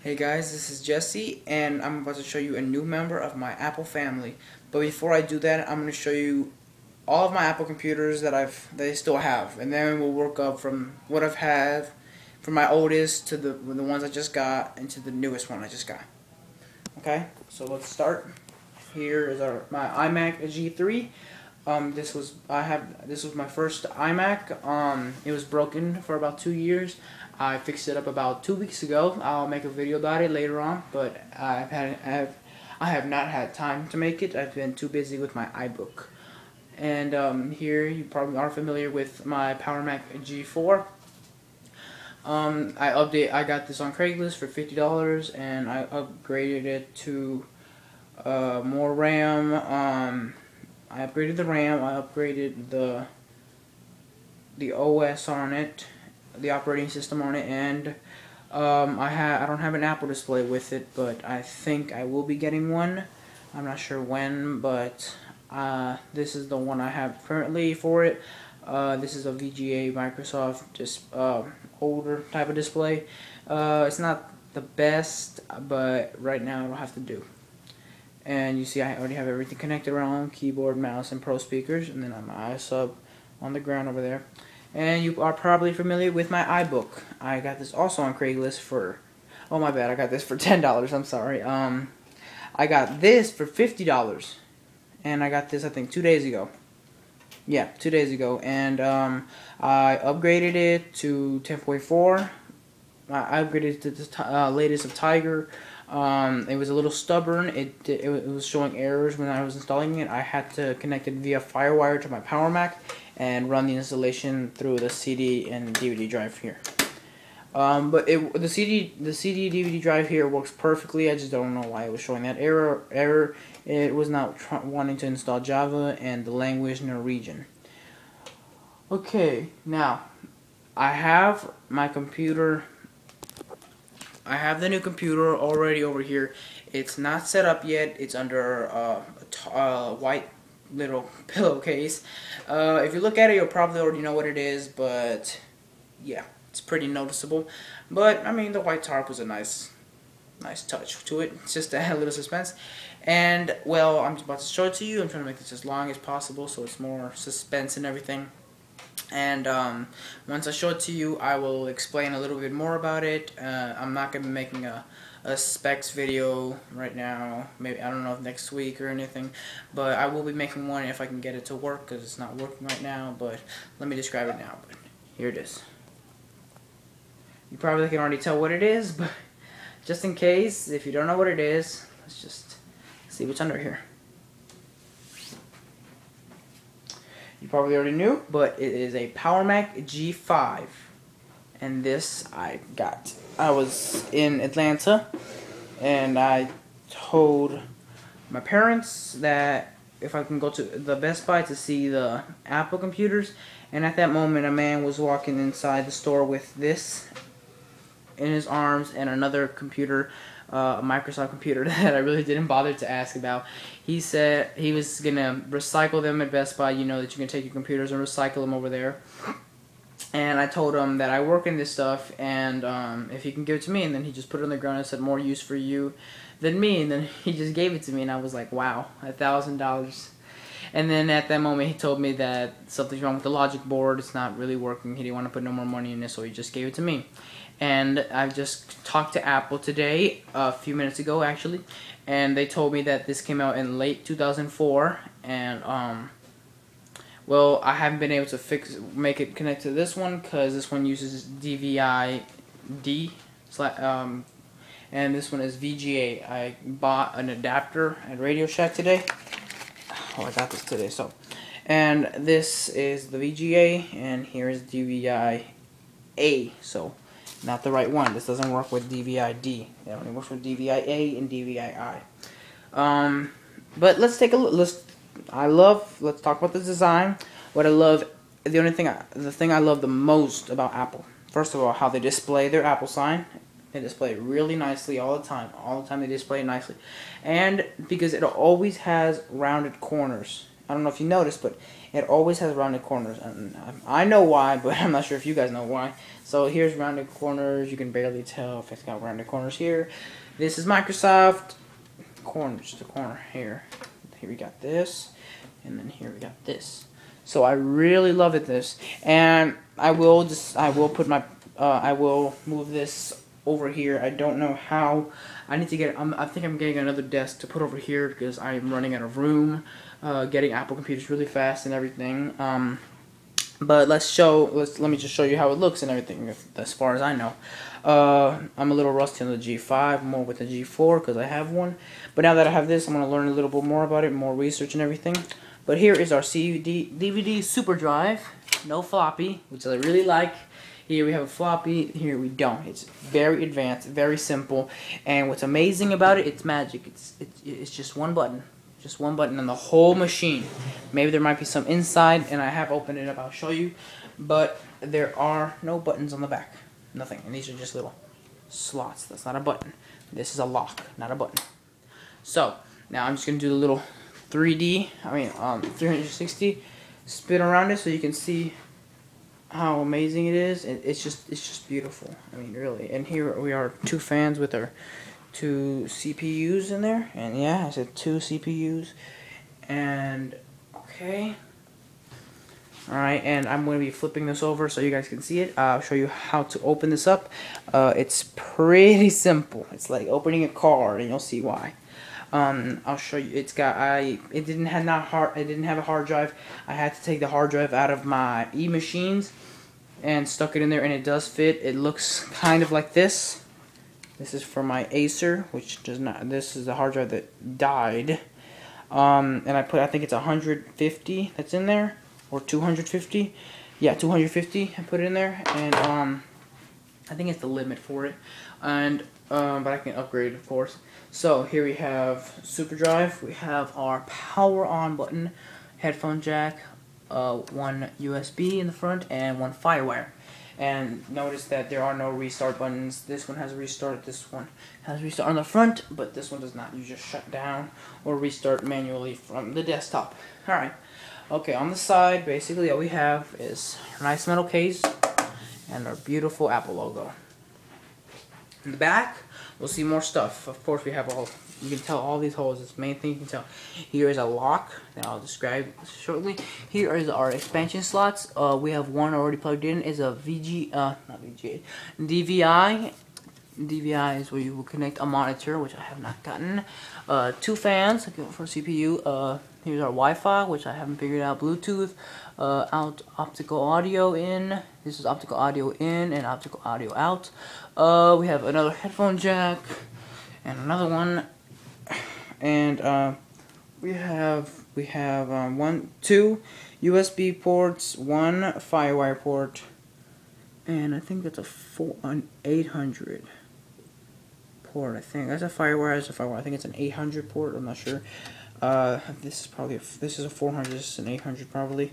Hey guys, this is Jesse, and I'm about to show you a new member of my Apple family. But before I do that, I'm going to show you all of my Apple computers that I still have, and then we'll work up from what I've had, from my oldest to the ones I just got, and to the newest one I just got. Okay, so let's start. Here is my iMac G3. This was my first iMac. It was broken for about 2 years. I fixed it up about 2 weeks ago. I'll make a video about it later on, but I have not had time to make it. I've been too busy with my iBook. And here you probably are familiar with my PowerMac G4. I got this on Craigslist for $50, and I upgraded it to more RAM. I upgraded the RAM. I upgraded the OS on it, the operating system on it, and I don't have an Apple display with it, but I think I will be getting one. I'm not sure when, but this is the one I have currently for it. This is a VGA Microsoft, just older type of display. It's not the best, but right now it'll have to do. And you see I already have everything connected around, keyboard, mouse, and pro speakers, and then my iSub on the ground over there. And you are probably familiar with my iBook. I got this also on Craigslist for, oh my bad, I got this for $10, I'm sorry. I got this for $50, and I got this I think 2 days ago. Yeah, 2 days ago, and I upgraded it to 10.4. I upgraded to the latest of Tiger. It was a little stubborn. It was showing errors when I was installing it. I had to connect it via FireWire to my PowerMac and run the installation through the CD and DVD drive here. But the CD DVD drive here works perfectly. I just don't know why it was showing that error. It was not wanting to install Java and the language Norwegian. Okay, now I have my computer. I have the new computer already over here. It's not set up yet. It's under a white little pillowcase. If you look at it, you'll probably already know what it is, but yeah, it's pretty noticeable. But I mean, the white tarp was a nice touch to it. It's just to add a little suspense. And well, I'm about to show it to you. I'm trying to make this as long as possible so it's more suspense and everything. And once I show it to you, I will explain a little bit more about it. I'm not going to be making a specs video right now. Maybe, I don't know if next week or anything. But I will be making one if I can get it to work, because it's not working right now. But let me describe it now. But here it is. You probably can already tell what it is, but just in case, if you don't know what it is, let's just see what's under here. You probably already knew, but it is a PowerMac G5. And this I got. I was in Atlanta, and I told my parents that if I can go to the Best Buy to see the Apple computers. And at that moment, a man was walking inside the store with this in his arms and another computer, a Microsoft computer that I really didn't bother to ask about. He said he was gonna recycle them at Best Buy. You know that you can take your computers and recycle them over there. And I told him that I work in this stuff, and if he can give it to me. And then he just put it on the ground and said, "More use for you than me." And then he just gave it to me, and I was like, "Wow, $1,000." And then at that moment, he told me that something's wrong with the logic board. It's not really working. He didn't want to put no more money in it, so he just gave it to me. And I just talked to Apple today, a few minutes ago actually, and they told me that this came out in late 2004, and well, I haven't been able to make it connect to this one because this one uses DVI-D, and this one is VGA. I bought an adapter at Radio Shack today. Oh, I got this today, so. And this is the VGA, and here is DVI-A, so not the right one. This doesn't work with DVI-D. It only works with DVI-A and DVI-I. But let's take a look. Let's talk about the design. What I love, the thing I love the most about Apple. First of all, how they display their Apple sign. They display it really nicely all the time. All the time they display it nicely. And because it always has rounded corners. I don't know if you noticed, but it always has rounded corners. And I know why, but I'm not sure if you guys know why. So here's rounded corners. You can barely tell if it's got rounded corners here. This is Microsoft corners. The corner here. Here we got this, and then here we got this. So I really love it this, and I will put my I will move this over here. I don't know how. I need to get. I think I'm getting another desk to put over here because I'm running out of room. Getting Apple computers really fast and everything. But let me just show you how it looks and everything. As far as I know, I'm a little rusty on the G5, more with the G4 because I have one. But now that I have this, I'm gonna learn a little bit more about it, more research and everything. But here is our DVD super drive, no floppy, which I really like. Here we have a floppy, here we don't. It's very advanced, very simple, and what's amazing about it, it's magic. It's just one button. Just one button on the whole machine. Maybe there might be some inside, and I have opened it up, I'll show you. But there are no buttons on the back. Nothing. And these are just little slots. That's not a button. This is a lock, not a button. So, now I'm just going to do the little 360 spin around it so you can see how amazing it is. It's just beautiful. I mean, really. And here we are, two fans with our 2 CPUs in there, and yeah, I said 2 CPUs, and okay, alright, and I'm going to be flipping this over so you guys can see it. I'll show you how to open this up. It's pretty simple. It's like opening a card, and you'll see why. I'll show you. It didn't have a hard drive. I had to take the hard drive out of my eMachines and stuck it in there, and it does fit. It looks kind of like this. This is for my Acer, which does not. This is the hard drive that died, and I think it's 150 that's in there, or 250. Yeah, 250. I put it in there, and I think it's the limit for it, and but I can upgrade, of course. So here we have Super Drive. We have our power on button, headphone jack, one USB in the front, and one FireWire. And notice that there are no restart buttons. This one has a restart, this one has a restart on the front, but this one does not. You just shut down or restart manually from the desktop. Alright, okay, on the side, basically all we have is a nice metal case and our beautiful Apple logo. In the back, we'll see more stuff. Of course, we have you can tell all these holes. It's the main thing you can tell. Here is a lock that I'll describe shortly. Here is our expansion slots. We have one already plugged in. Is a DVI. DVI is where you will connect a monitor, which I have not gotten. 2 fans for CPU. Here's our Wi-Fi, which I haven't figured out. Bluetooth. Optical audio in. This is optical audio in and optical audio out. We have another headphone jack and another one, and we have 2 USB ports, 1 FireWire port, and I think that's an 800 port. I think that's a FireWire. It's a FireWire. I think it's an 800 port. I'm not sure. This is a 400. This is an 800 probably.